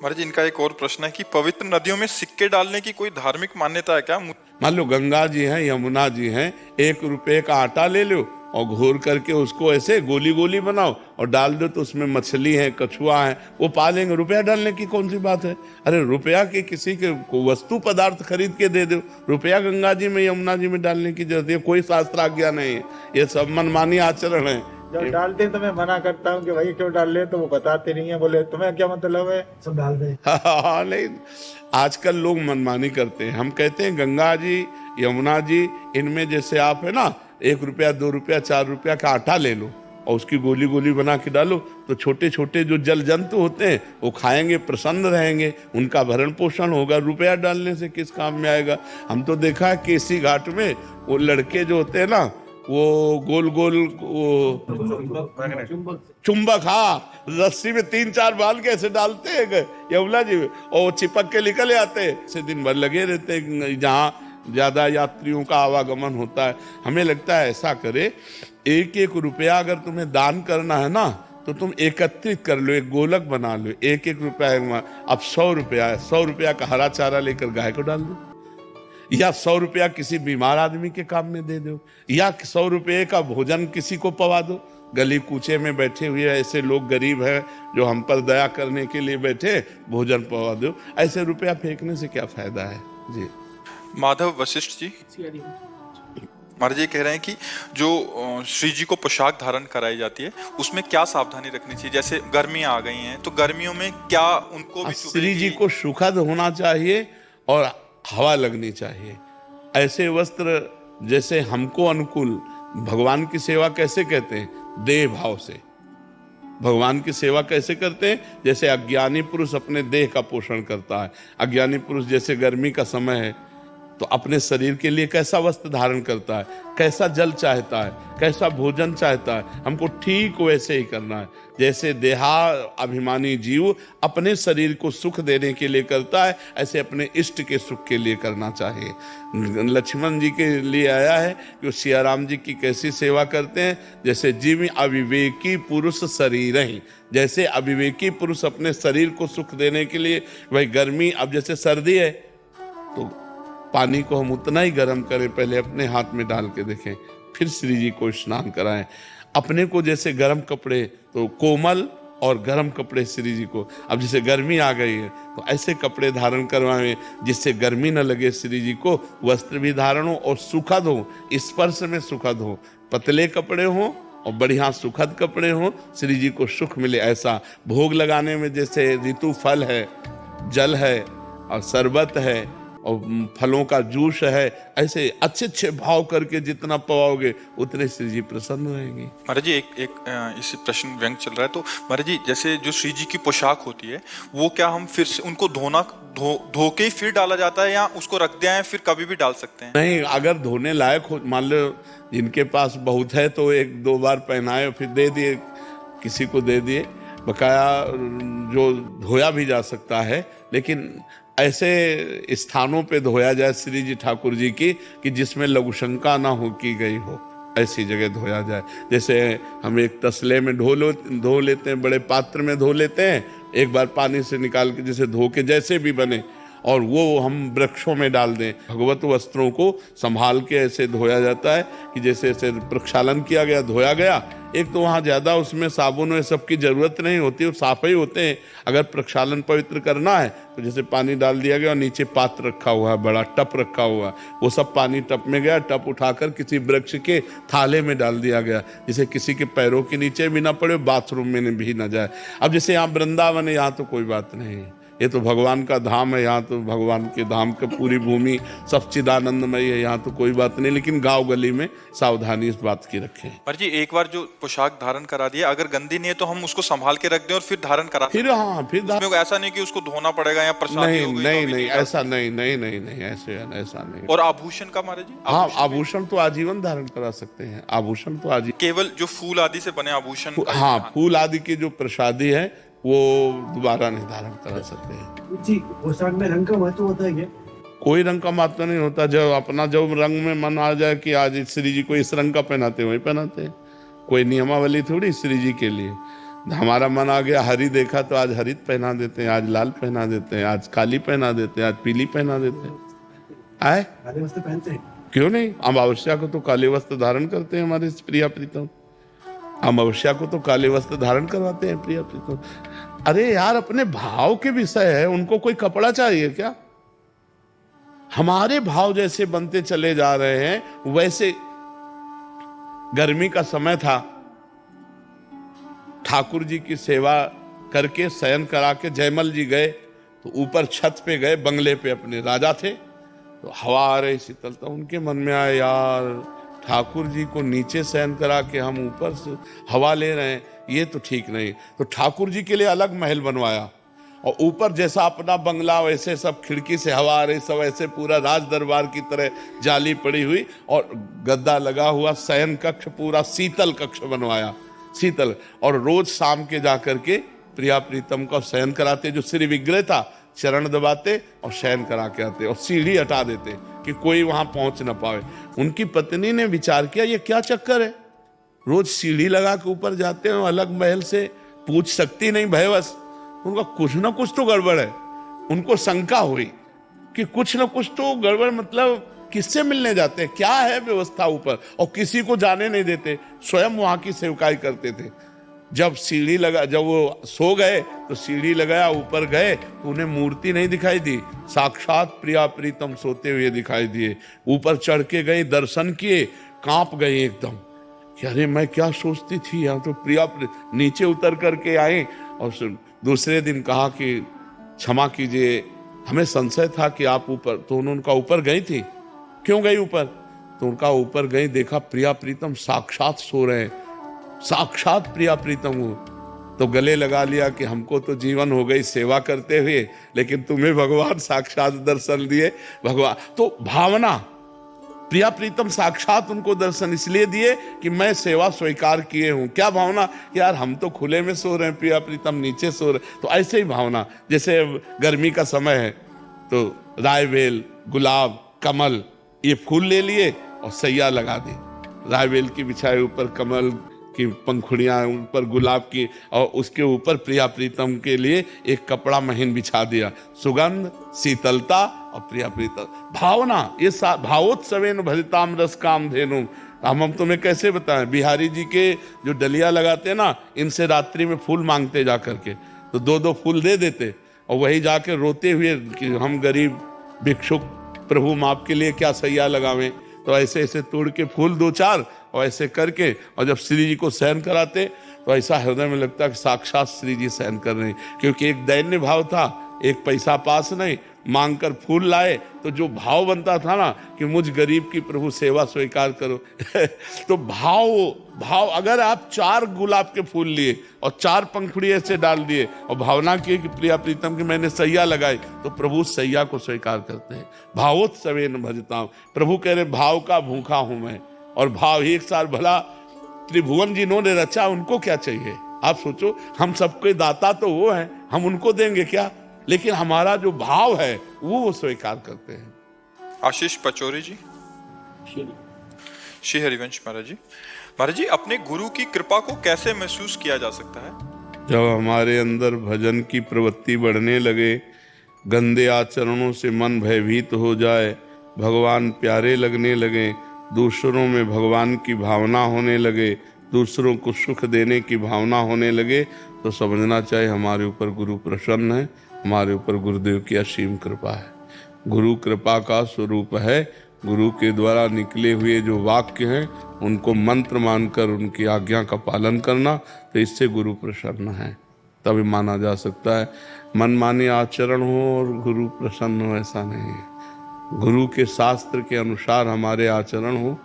महाराज जी, इनका एक और प्रश्न है कि पवित्र नदियों में सिक्के डालने की कोई धार्मिक मान्यता है क्या? मान लो गंगा जी हैं, यमुना जी हैं, 1 रुपए का आटा ले लो और घोर करके उसको ऐसे गोली गोली बनाओ और डाल दो, तो उसमें मछली है, कछुआ है, वो पालेंगे। रुपया डालने की कौन सी बात है? अरे रुपया के किसी के को वस्तु पदार्थ खरीद के दे दो। रुपया गंगा जी में, यमुना जी में डालने की जरूरत है? कोई शास्त्र आज्ञा नहीं है, ये सब मनमानी आचरण है। जब डालते हैं तो मैं मना करता हूँ कि भाई क्यों डाल रहे, तो वो बताते नहीं है, बोले तुम्हें क्या मतलब है, सब डाल दे। हाँ नहीं, आजकल लोग मनमानी करते हैं। हम कहते हैं गंगा जी, यमुना जी, इनमें जैसे आप है ना, 1 रुपया, 2 रुपया, 4 रुपया का आटा ले लो और उसकी गोली गोली बना के डालो, तो छोटे छोटे जो जल जंतु होते हैं वो खाएंगे, प्रसन्न रहेंगे, उनका भरण पोषण होगा। रुपया डालने से किस काम में आएगा? हम तो देखा है केसी घाट में वो लड़के जो होते हैं ना, वो गोल गोल वो चुंबक, हाँ, रस्सी में 3-4 बाल कैसे डालते हैं यमुना जी में, और चिपक के निकल आते हैं। से दिन भर लगे रहते हैं जहाँ ज्यादा यात्रियों का आवागमन होता है। हमें लगता है ऐसा करे, 1-1 रुपया अगर तुम्हें दान करना है ना, तो तुम एकत्रित कर लो, एक गोलक बना लो, 1-1 रुपया। अब 100 रुपया है, 100 रुपया का हरा चारा लेकर गाय को डाल दो, या 100 रुपया किसी बीमार आदमी के काम में दे दो, या 100 रुपये का भोजन किसी को पवा दो। गली कूचे में बैठे हुए ऐसे लोग गरीब हैं जो हम पर दया करने के लिए बैठे, भोजन पवा दो। ऐसे रुपया फेंकने से क्या फायदा है जी। माधव वशिष्ठ जी महाराज जी कह रहे हैं कि जो श्री जी को पोशाक धारण कराई जाती है उसमें क्या सावधानी रखनी चाहिए? जैसे गर्मियां आ गई हैं तो गर्मियों में क्या उनको भी श्री जी को सुखद होना चाहिए और हवा लगनी चाहिए। ऐसे वस्त्र जैसे हमको अनुकूल, भगवान की सेवा कैसे कहते हैं? देह भाव से। भगवान की सेवा कैसे करते हैं? जैसे अज्ञानी पुरुष अपने देह का पोषण करता है। अज्ञानी पुरुष जैसे गर्मी का समय है तो अपने शरीर के लिए कैसा वस्त्र धारण करता है, कैसा जल चाहता है, कैसा भोजन चाहता है, हमको ठीक वैसे ही करना है। जैसे देहा अभिमानी जीव अपने शरीर को सुख देने के लिए करता है, ऐसे अपने इष्ट के सुख के लिए करना चाहिए। लक्ष्मण जी के लिए आया है कि वो सिया राम जी की कैसी सेवा करते हैं। जैसे जीव अविवेकी पुरुष शरीर ही, जैसे अविवेकी पुरुष अपने शरीर को सुख देने के लिए, भाई गर्मी, अब जैसे सर्दी है तो पानी को हम उतना ही गर्म करें, पहले अपने हाथ में डाल के देखें, फिर श्री जी को स्नान कराएं। अपने को जैसे गर्म कपड़े, तो कोमल और गर्म कपड़े श्री जी को। अब जैसे गर्मी आ गई है तो ऐसे कपड़े धारण करवाएं जिससे गर्मी न लगे श्री जी को, वस्त्र भी धारण हो और सुखद हो, स्पर्श में सुखद हो। पतले कपड़े हो और बढ़िया सुखद कपड़े हो, श्री जी को सुख मिले ऐसा। भोग लगाने में जैसे ऋतु फल है, जल है और शरबत है और फलों का जूस है, ऐसे अच्छे अच्छे भाव करके जितना पवाओगे उतने श्री जी प्रसन्न रहेंगे। महाराज जी एक इसी प्रश्न व्यंग चल रहा है, तो महाराज जी जैसे जो श्री जी की पोशाक होती है वो क्या हम फिर से उनको धो के ही फिर डाला जाता है, या उसको रख दिया है फिर कभी भी डाल सकते हैं? नहीं, अगर धोने लायक हो, मान लो जिनके पास बहुत है तो 1-2 बार पहनाए फिर दे दिए, किसी को दे दिए। बकाया जो धोया भी जा सकता है, लेकिन ऐसे स्थानों पे धोया जाए श्री जी ठाकुर जी की कि जिसमें लघुशंका ना हो की गई हो, ऐसी जगह धोया जाए। जैसे हम एक तसले में धो लेते हैं, बड़े पात्र में धो लेते हैं, एक बार पानी से निकाल के जैसे धो के जैसे भी बने, और वो हम वृक्षों में डाल दें। भगवत वस्त्रों को संभाल के ऐसे धोया जाता है कि जैसे ऐसे प्रक्षालन किया गया, धोया गया। एक तो वहाँ ज़्यादा उसमें साबुन और सबकी ज़रूरत नहीं होती, वो साफ ही होते हैं। अगर प्रक्षालन पवित्र करना है तो जैसे पानी डाल दिया गया और नीचे पात्र रखा हुआ है, बड़ा टप रखा हुआ है, वो सब पानी टप में गया, टप उठाकर किसी वृक्ष के थाले में डाल दिया गया, जिसे किसी के पैरों के नीचे भी ना पड़े, बाथरूम में भी ना जाए। अब जैसे यहाँ वृंदावन है, यहाँ तो कोई बात नहीं, ये तो भगवान का धाम है, यहाँ तो भगवान के धाम की पूरी भूमि सच्चिदानंदमय है, यहाँ तो कोई बात नहीं। लेकिन गांव गली में सावधानी इस बात की रखें। पर जी एक बार जो पोशाक धारण करा दिया, अगर गंदी नहीं है तो हम उसको संभाल के रख दें और फिर धारण करा फिर, हाँ, फिर ऐसा नहीं कि उसको धोना पड़ेगा या प्रसादी हो गई नहीं, ऐसा नहीं, ऐसा नहीं। और आभूषण का महाराज जी? हाँ, आभूषण तो आजीवन धारण करा सकते हैं, आभूषण तो आजीवन। केवल जो फूल आदि से बने आभूषण? हाँ, फूल आदि की जो प्रसादी है वो दोबारा नहीं धारण करा सकते हैं। जी, पोशाक में रंग का महत्व होता है क्या? कोई रंग का महत्व नहीं होता। जब अपना जब रंग में मन आ जाए कि आज श्री जी को इस रंग का पहनाते, वही पहनाते हैं। कोई नियमावली थोड़ी श्री जी के लिए। हमारा मन आ गया, हरी देखा तो आज हरित पहना देते हैं, आज लाल पहना देते हैं, आज काली पहना देते हैं, आज पीली पहना देते हैं। आए काले वस्त्र पहनते हैं। क्यों नहीं? अमावस्या को तो काले वस्त्र धारण करते हैं हमारे प्रिया प्रीतम। अमावस्या को तो काले वस्त्र धारण करवाते हैं प्रिया प्रीतम। अरे यार, अपने भाव के विषय है, उनको कोई कपड़ा चाहिए क्या? हमारे भाव जैसे बनते चले जा रहे हैं वैसे। गर्मी का समय था, ठाकुर जी की सेवा करके शयन करा के जयमल जी गए तो ऊपर छत पे गए, बंगले पे अपने राजा थे, तो हवा आ रही शीतलता। उनके मन में आया, यार ठाकुर जी को नीचे शयन करा के हम ऊपर से हवा ले रहे हैं, ये तो ठीक नहीं। तो ठाकुर जी के लिए अलग महल बनवाया और ऊपर जैसा अपना बंगला वैसे सब खिड़की से हवा आ रही, सब ऐसे पूरा राज दरबार की तरह जाली पड़ी हुई और गद्दा लगा हुआ शयन कक्ष, पूरा शीतल कक्ष बनवाया, शीतल। और रोज शाम के जाकर के प्रिया प्रीतम का शयन कराते, जो श्री विग्रह था चरण दबाते और शयन करा के आते और सीढ़ी हटा देते कि कोई वहां पहुंच ना पाए। उनकी पत्नी ने विचार किया, ये क्या चक्कर है, रोज सीढ़ी लगा के ऊपर जाते हैं, अलग महल से पूछ सकती नहीं भयवश। उनका कुछ ना कुछ तो गड़बड़ है। उनको शंका हुई कि कुछ ना कुछ तो गड़बड़, मतलब किससे मिलने जाते हैं, क्या है व्यवस्था ऊपर, और किसी को जाने नहीं देते, स्वयं वहां की सेवकाई करते थे। जब सीढ़ी लगा, जब वो सो गए तो सीढ़ी लगाया, ऊपर गए तो उन्हें मूर्ति नहीं दिखाई दी, साक्षात प्रिया प्रीतम सोते हुए दिखाई दिए। ऊपर चढ़ के गए, दर्शन किए, कांप गए एकदम कि अरे मैं क्या सोचती थी, यहाँ तो प्रिया। नीचे उतर करके आए और दूसरे दिन कहा कि क्षमा कीजिए, हमें संशय था कि आप ऊपर, तो उनका ऊपर गई थी। क्यों गई ऊपर? तो उनका ऊपर गई, देखा प्रिया प्रीतम साक्षात सो रहे हैं, साक्षात प्रिया प्रीतम हो। तो गले लगा लिया कि हमको तो जीवन हो गई सेवा करते हुए, लेकिन तुम्हें भगवान साक्षात दर्शन दिए। भगवान तो भावना, प्रिया प्रीतम साक्षात उनको दर्शन इसलिए दिए कि मैं सेवा स्वीकार किए हूं। क्या भावना, यार हम तो खुले में सो रहे हैं, प्रिया प्रीतम नीचे सो रहे। तो ऐसे ही भावना, जैसे गर्मी का समय है तो रायवेल, गुलाब, कमल, ये फूल ले लिए और सैया लगा दी, रायवेल की बिछाए, ऊपर कमल की पंखुड़ियां, ऊपर गुलाब की, और उसके ऊपर प्रिया प्रीतम के लिए एक कपड़ा महीन बिछा दिया। सुगंध, शीतलता और प्रिया प्रीतम भावना, ये भावोत्सवेन भजताम रस काम धेनु। हम तुम्हें कैसे बताएं, बिहारी जी के जो डलिया लगाते हैं ना, इनसे रात्रि में फूल मांगते जा करके, तो दो दो फूल दे देते और वही जाके रोते हुए कि हम गरीब भिक्षुक, प्रभु हम आपके लिए क्या सैया लगावें। तो ऐसे ऐसे तोड़ के फूल दो चार और ऐसे करके, और जब श्री जी को शयन कराते तो ऐसा हृदय में लगता कि साक्षात श्री जी शयन कर रहे हैं। क्योंकि एक दैन्य भाव था, एक पैसा पास नहीं, मांग कर फूल लाए, तो जो भाव बनता था ना कि मुझ गरीब की प्रभु सेवा स्वीकार करो तो भाव अगर आप 4 गुलाब के फूल लिए और 4 पंखुड़ी ऐसे डाल दिए और भावना की कि प्रिया प्रीतम की मैंने सैया लगाई, तो प्रभु सैया को स्वीकार करते हैं। भावोत्सवेन भजताम, प्रभु कह रहे भाव का भूखा हूं मैं, और भाव ही एक साथ। भला त्रिभुवन जिन्होंने रचा उनको क्या चाहिए? आप सोचो, हम सबके दाता तो वो हैं, हम उनको देंगे क्या? लेकिन हमारा जो भाव है वो स्वीकार करते हैं। आशीष पचौरी जी। श्री हरिवंश महाराज जी। महाराज जी, अपने गुरु की कृपा को कैसे महसूस किया जा सकता है? जब हमारे अंदर भजन की प्रवृत्ति बढ़ने लगे, गंदे आचरणों से मन भयभीत हो जाए, भगवान प्यारे लगने लगे, दूसरों में भगवान की भावना होने लगे, दूसरों को सुख देने की भावना होने लगे, तो समझना चाहिए हमारे ऊपर गुरु प्रसन्न है, हमारे ऊपर गुरुदेव की असीम कृपा है। गुरु कृपा का स्वरूप है। गुरु के द्वारा निकले हुए जो वाक्य हैं उनको मंत्र मानकर उनकी आज्ञा का पालन करना, तो इससे गुरु प्रसन्न है, तभी माना जा सकता है। मन माने आचरण हो और गुरु प्रसन्न हो, ऐसा नहीं है। गुरु के शास्त्र के अनुसार हमारे आचरण हो,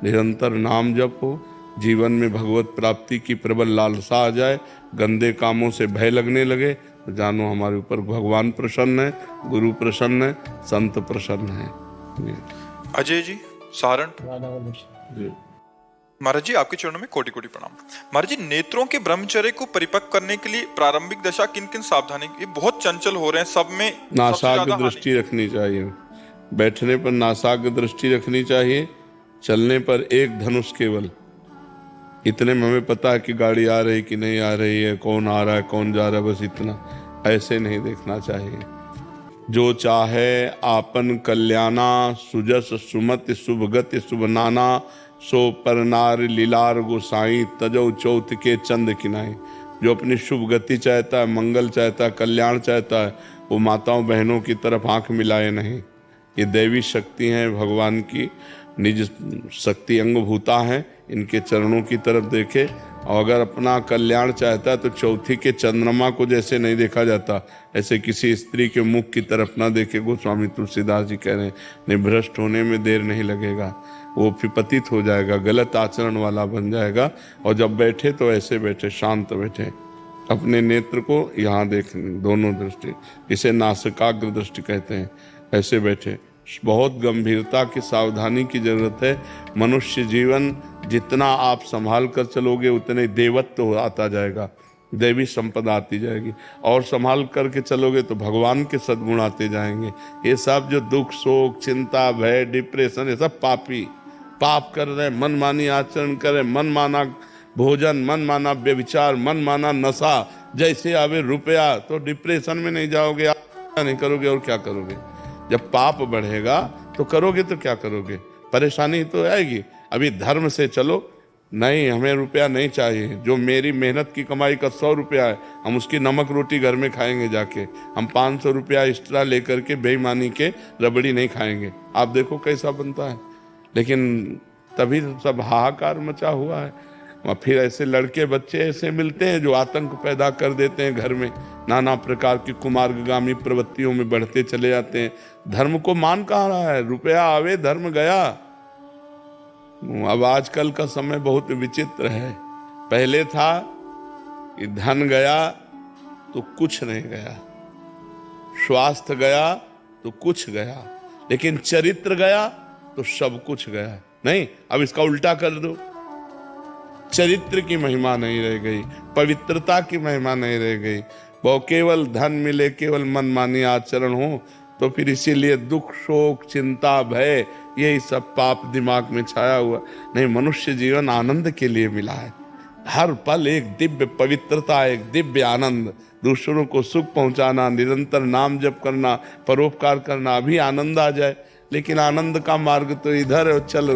निरंतर नाम जप हो, जीवन में भगवत प्राप्ति की प्रबल लालसा आ जाए, गंदे कामों से भय लगने लगे, तो जानो हमारे ऊपर भगवान प्रसन्न है, गुरु प्रसन्न है, संत प्रसन्न है। अजय जी, सहारनपुर। महाराज जी, आपके चरणों में कोटि कोटि प्रणाम। महाराज जी, नेत्रों के ब्रह्मचर्य को परिपक्व करने के लिए प्रारंभिक दशा किन किन सावधानी, ये बहुत चंचल हो रहे हैं, सब में नासाग्र दृष्टि रखनी चाहिए। बैठने पर नासाग्र दृष्टि रखनी चाहिए, चलने पर एक धनुष केवल, इतने में हमें पता है कि गाड़ी आ रही कि नहीं आ रही है, कौन आ रहा है कौन जा रहा है, बस इतना। ऐसे नहीं देखना चाहिए। जो चाहे आपन कल्याणा, सुजस सुमति शुभ गति शुभ नाना, सो परनार लीलार गोसाई, तजो चौथ के चंद किनाई। जो अपनी शुभ गति चाहता है, मंगल चाहता है, कल्याण चाहता है, वो माताओं बहनों की तरफ आंख मिलाए नहीं। ये दैवी शक्ति हैं, भगवान की निज शक्ति अंगभूता हैं, इनके चरणों की तरफ देखे। और अगर अपना कल्याण चाहता है तो चौथी के चंद्रमा को जैसे नहीं देखा जाता, ऐसे किसी स्त्री के मुख की तरफ ना देखे। गोस्वामी तुलसीदास जी कह रहे हैं, नहीं भ्रष्ट होने में देर नहीं लगेगा, वो फिर पतित हो जाएगा, गलत आचरण वाला बन जाएगा। और जब बैठे तो ऐसे बैठे, शांत बैठे, अपने नेत्र को यहाँ देख, दोनों दृष्टि, इसे नासिकाग्र दृष्टि कहते हैं, ऐसे बैठे। बहुत गंभीरता की सावधानी की जरूरत है। मनुष्य जीवन जितना आप संभाल कर चलोगे उतने देवत्व आता जाएगा, दैवी संपदा आती जाएगी। और संभाल करके चलोगे तो भगवान के सद्गुण आते जाएंगे। ये सब जो दुख शोक चिंता भय डिप्रेशन, ये सब पापी पाप कर रहे, मनमानी आचरण करे, मनमाना भोजन, मनमाना व्यभिचार, मनमाना नशा, जैसे आवे रुपया, तो डिप्रेशन में नहीं जाओगे, नहीं करोगे और क्या करोगे। जब पाप बढ़ेगा तो करोगे तो क्या करोगे, परेशानी तो आएगी। अभी धर्म से चलो, नहीं हमें रुपया नहीं चाहिए, जो मेरी मेहनत की कमाई का 100 रुपया है, हम उसकी नमक रोटी घर में खाएंगे जाके, हम 500 रुपया एक्स्ट्रा लेकर के बेईमानी के रबड़ी नहीं खाएंगे। आप देखो कैसा बनता है। लेकिन तभी सब हाहाकार मचा हुआ है। और फिर ऐसे लड़के बच्चे ऐसे मिलते हैं जो आतंक पैदा कर देते हैं घर में, नाना प्रकार की कुमार्गामी प्रवृत्तियों में बढ़ते चले जाते हैं। धर्म को मान कहाँ रहा है, रुपया आवे धर्म गया। अब आजकल का समय बहुत विचित्र है। पहले था कि धन गया तो कुछ नहीं गया, स्वास्थ्य गया तो कुछ गया, लेकिन चरित्र गया तो सब कुछ गया। नहीं, अब इसका उल्टा कर दो, चरित्र की महिमा नहीं रह गई, पवित्रता की महिमा नहीं रह गई। वो केवल धन मिले, केवल मनमानी आचरण हो, तो फिर इसीलिए दुख शोक चिंता भय यही सब पाप दिमाग में छाया हुआ। नहीं, मनुष्य जीवन आनंद के लिए मिला है। हर पल एक दिव्य पवित्रता, एक दिव्य आनंद, दूसरों को सुख पहुंचाना, निरंतर नाम जप करना, परोपकार करना, अभी आनंद आ जाए। लेकिन आनंद का मार्ग तो इधर चल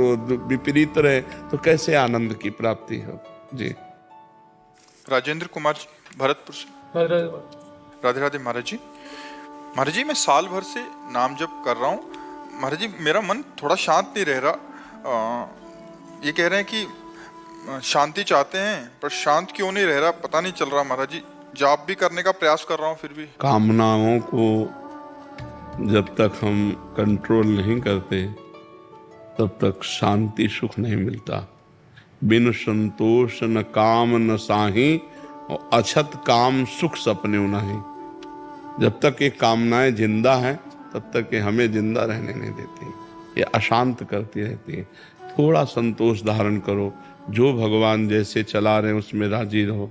विपरीत रहे तो कैसे आनंद की प्राप्ति हो। जी राजेंद्र कुमार जी, भरतपुर से। राधे राधे महाराज जी। महाराज जी, मैं साल भर से नाम जप कर रहा हूँ महाराज जी, मेरा मन थोड़ा शांत नहीं रह रहा। ये कह रहे हैं कि शांति चाहते हैं पर शांत क्यों नहीं रह रहा, पता नहीं चल रहा महाराज जी। जाप भी करने का प्रयास कर रहा हूँ, फिर भी कामनाओं को जब तक हम कंट्रोल नहीं करते तब तक शांति सुख नहीं मिलता। बिन संतोष न काम न साही, और अछत काम सुख सपने नहीं। जब तक ये कामनाएं जिंदा हैं तब तक ये हमें जिंदा रहने नहीं देती, ये अशांत करती रहती है। थोड़ा संतोष धारण करो, जो भगवान जैसे चला रहे हैं उसमें राजी रहो।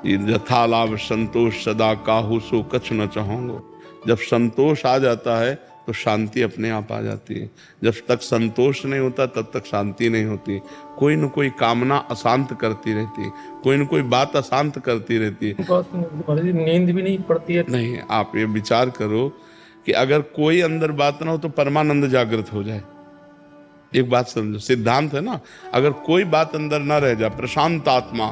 यथा लाभ संतोष सदा काहू सो कछ न चाहोगे। जब संतोष आ जाता है तो शांति अपने आप आ जाती है। जब तक संतोष नहीं होता तब तक शांति नहीं होती। कोई न कोई कामना अशांत करती रहती है, कोई न कोई बात अशांत करती रहती है। नींद भी नहीं पड़ती है। नहीं, आप ये विचार करो कि अगर कोई अंदर बात ना हो तो परमानंद जागृत हो जाए। एक बात समझो, सिद्धांत है ना, अगर कोई बात अंदर ना रह जाए, प्रशांत आत्मा,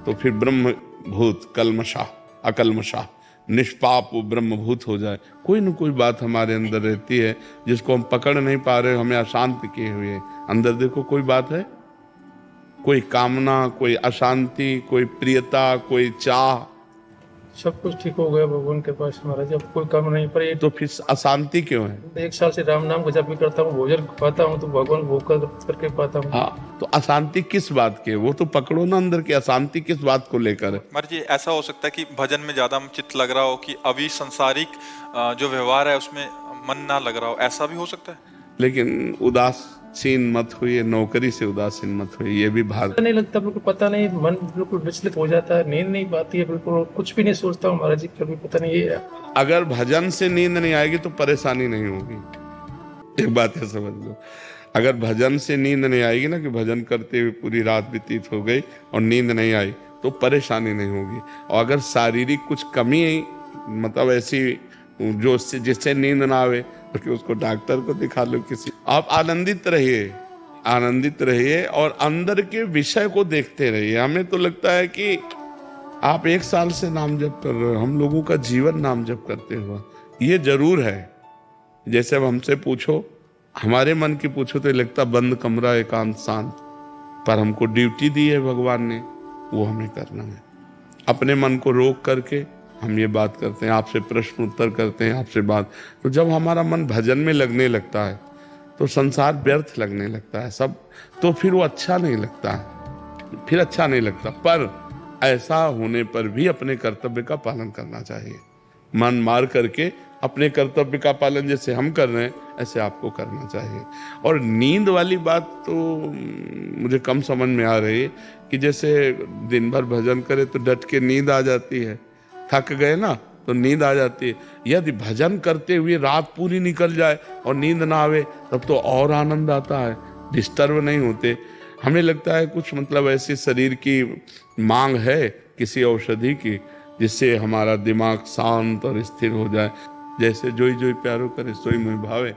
तो फिर ब्रह्म भूत कलमशा अकलमशा निष्पाप ब्रह्मभूत हो जाए। कोई न कोई बात हमारे अंदर रहती है जिसको हम पकड़ नहीं पा रहे, हमें अशांत किए हुए। अंदर देखो कोई बात है, कोई कामना, कोई अशांति, कोई प्रियता, कोई चाह, सब कुछ ठीक हो गया भगवान के पास महाराज। अब कोई काम नहीं, पर ये तो फिर अशांति क्यों है? 1 साल से राम नाम का जप भी करता हूँ, भोजन खाता हूँ तो भगवान भोग करके पाता हूँ। हाँ, तो अशांति किस बात की है वो तो पकड़ो ना अंदर की। अशांति किस बात को लेकर है? महाराज जी, ऐसा हो सकता है कि भजन में ज्यादा चित्त लग रहा हो, कि अभी संसारिक जो व्यवहार है उसमें मन ना लग रहा हो, ऐसा भी हो सकता है। लेकिन उदासीन मत हुई, नौकरी से उदासीन मत हुई, ये भी भार नहीं लगता, बिल्कुल पता नहीं, मन बिल्कुल विचलित हो जाता है, नींद नहीं पाती है, बिल्कुल कुछ भी नहीं सोचता हूँ महाराज जी, कभी पता नहीं ये। अगर भजन से नींद नहीं आएगी तो परेशानी नहीं होगी। एक बात है समझ लो, अगर भजन से नींद नहीं आएगी ना, कि भजन करते हुए पूरी रात व्यतीत हो गई और नींद नहीं आई, तो परेशानी नहीं होगी। और अगर शारीरिक कुछ कमी मतलब ऐसी जो जिससे नींद ना आवे, तो कि उसको डॉक्टर को दिखा लो किसी। आप आनंदित रहिए, आनंदित रहिए और अंदर के विषय को देखते रहिए। हमें तो लगता है कि आप 1 साल से नाम जप कर रहे हो, हम लोगों का जीवन नाम जप करते हुआ। ये जरूर है, जैसे अब हमसे पूछो, हमारे मन की पूछो तो लगता बंद कमरा एकांत शांत, पर हमको ड्यूटी दी है भगवान ने, वो हमें करना है। अपने मन को रोक करके हम ये बात करते हैं, आपसे प्रश्न उत्तर करते हैं, आपसे बात। तो जब हमारा मन भजन में लगने लगता है तो संसार व्यर्थ लगने लगता है सब, तो फिर वो अच्छा नहीं लगता है, फिर अच्छा नहीं लगता। पर ऐसा होने पर भी अपने कर्तव्य का पालन करना चाहिए। मन मार करके अपने कर्तव्य का पालन जैसे हम कर रहे हैं, ऐसे आपको करना चाहिए। और नींद वाली बात तो मुझे कम समझ में आ रही है, कि जैसे दिन भर भजन करे तो डट के नींद आ जाती है, थक गए ना तो नींद आ जाती है। यदि भजन करते हुए रात पूरी निकल जाए और नींद ना आवे, तब तो और आनंद आता है, डिस्टर्ब नहीं होते। हमें लगता है कुछ मतलब ऐसे शरीर की मांग है किसी औषधि की, जिससे हमारा दिमाग शांत और स्थिर हो जाए। जैसे जोई जोई प्यारो करे सोई मोहि भावे।